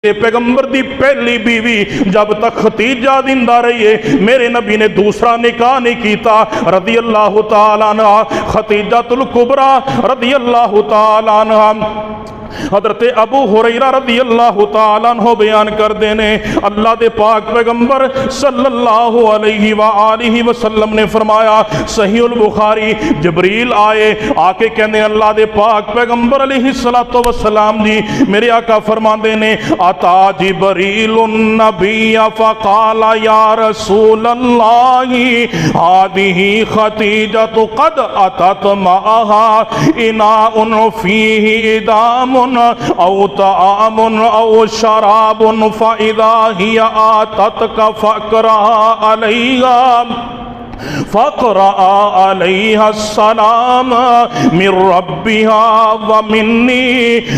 पैगंबर दी पहली बीवी जब तक खतीजा जिंदा रही है मेरे नबी ने दूसरा निकाह नहीं किया रदी अल्लाह तआला अन्हा। खतीजातुल कुबरा रदी अल्लाह तआला अन्हा हजरत अबू हुरैरा रदी अल्लाह तआला अन्हु बयान कर देने अल्लाह दे पाक पैगंबर सल्लल्लाहु अलैहि व आलिहि वसल्लम ने फरमाया सहीहुल बुखारी जिब्रील आए आके कहने अल्लाह दे पाक पैगंबर अलैहि सलातो वसलाम जी मेरे आका फरमाते ने अता जिब्रीलुन नबिया फ़क़ाला या रसूलल्लाहि हादिही खतीजतु क़द अतत मअहा इनाउन फ़ीहि इदाम औ तामुन औ शराबुन फ़इज़ा हिया आततका फ़क़रा अलैहा फ़क़रा अलैहा सलाम मिर रब्बिहा व मिन्नी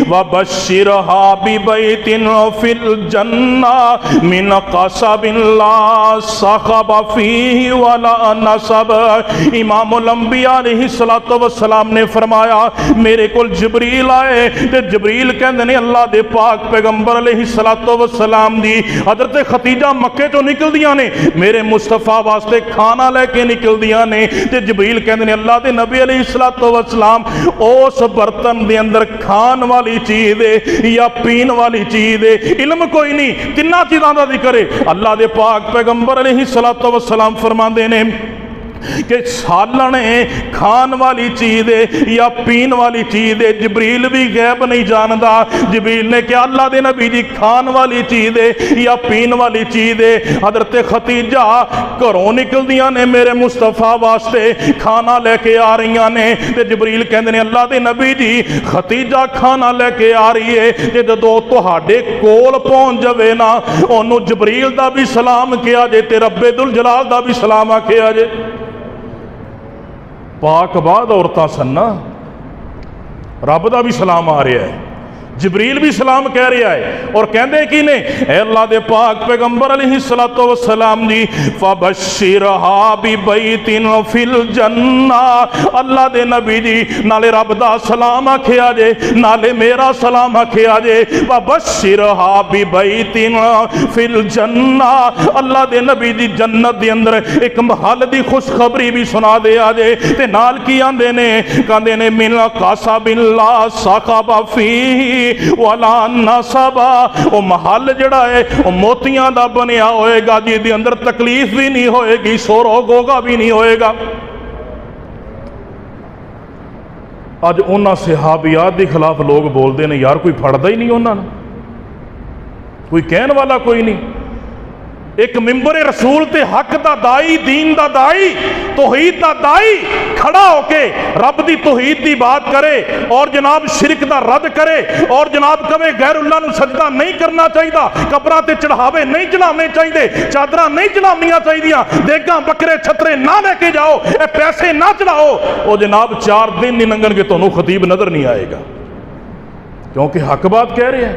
व बश्शिरहा बिबैतिन फ़िल जन्ना मिन क़सबिन ला सख़ब फ़ीहि वला नसब। इमामुल अंबिया अलैहिस्सलातु वस्सलाम ने फरमाया मेरे कोल जिब्रील आए ते जिब्रील कहंदे ने अल्लाह दे पाक पैगंबर अलैहिस्सलातु वस्सलाम दी हज़रत खतीजा मक्के चों निकलदियां ने मेरे मुस्तफा वास्ते खाना लेके निकलदियां ने ते जिब्रील कहंदे ने अल्लाह दे नबी अलैहिस्सलातु वस्सलाम उस बर्तन दे अंदर खान वाली चीज है या पीन वाली चीज है इल्म कोई नहीं तिन्ना चीज़ां दा जिक्र है। अल्लाह दे पाक पैगंबर अलैहिस्सलातु वस्सलाम फरमांदे ने कि सालन है खान वाली चीज है या पीन वाली चीज है जिब्रील भी गैब नहीं जानता। जिब्रील ने क्या अल्लाह दे नबी जी खान वाली चीज है या पीन वाली चीज है। हजरत खतीजा घरों निकलदियां ने मेरे मुस्तफा वास्ते खाना लेके आ रही ने ते जिब्रील कहंदे ने अल्लाह दे नबी जी खतीजा खाना लेके आ रही है ते जदों तुहाडे कोल पहुंच जावे ना ओनू जिब्रील दा भी सलाम किया जे ते रब्बे दुल जलाल दा भी सलाम आखिया जे। पाकबाद औरतां सन ना रब दा भी सलाम आ रहा है जिब्रील भी सलाम कह रहा है और कहते कि ने अल्लाह दे पाक पैगंबर अलैहिस्सलातु वस्सलाम जी फबश्शिरहा बिबैतिन फिल जन्ना। अल्लाह दे नबी जी नाले रब दा सलाम आखिया जे नाले मेरा सलाम आखिया जे फबश्शिरहा बिबैतिन फिल जन्ना। अल्लाह दे नबी जी जन्नत दे अंदर एक महल दी खुशखबरी भी सुना दे आजे ते नाल की आंदे ने कहंदे ने मिन कासाबिन ला सखबा फीही वाला नसबा। वो महल जड़ा है वो मोतियां दा बनिया होएगा जिहदे अंदर तकलीफ भी नहीं होएगी शोरो गोगा भी नहीं होएगा। अज उन्हां सहाबियात के खिलाफ लोग बोलते हैं यार कोई फड़दा ही नहीं उन्हां कोई कहने वाला कोई नहीं। एक मिंबर रसूल ते हक दा दाई दीन दा दाई तौहीद दा दाई खड़ा होके रब दी तौहीद दी बात करे और जनाब शिरक दा रद्द करे और जनाब कवे गैरुल्लाह नूं सजदा नहीं करना चाहिए कबरां ते चढ़ावे नहीं चढ़ाने चाहिए चादरां नहीं चढ़ानियां चाहिए देगां बकरे छतरे ना लेके जाओ ए पैसे ना चढ़ाओ वो जनाब 4 दिन नहीं लंघणगे तुहानूं खतीब नजर नहीं आएगा क्योंकि हक बात कह रहे हैं।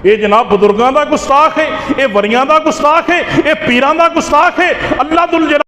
ये जनाब बुजुर्गों का गुस्ताख है ये वरियां का गुस्ताख है ये पीरां का गुस्ताख है। अल्लाह दुल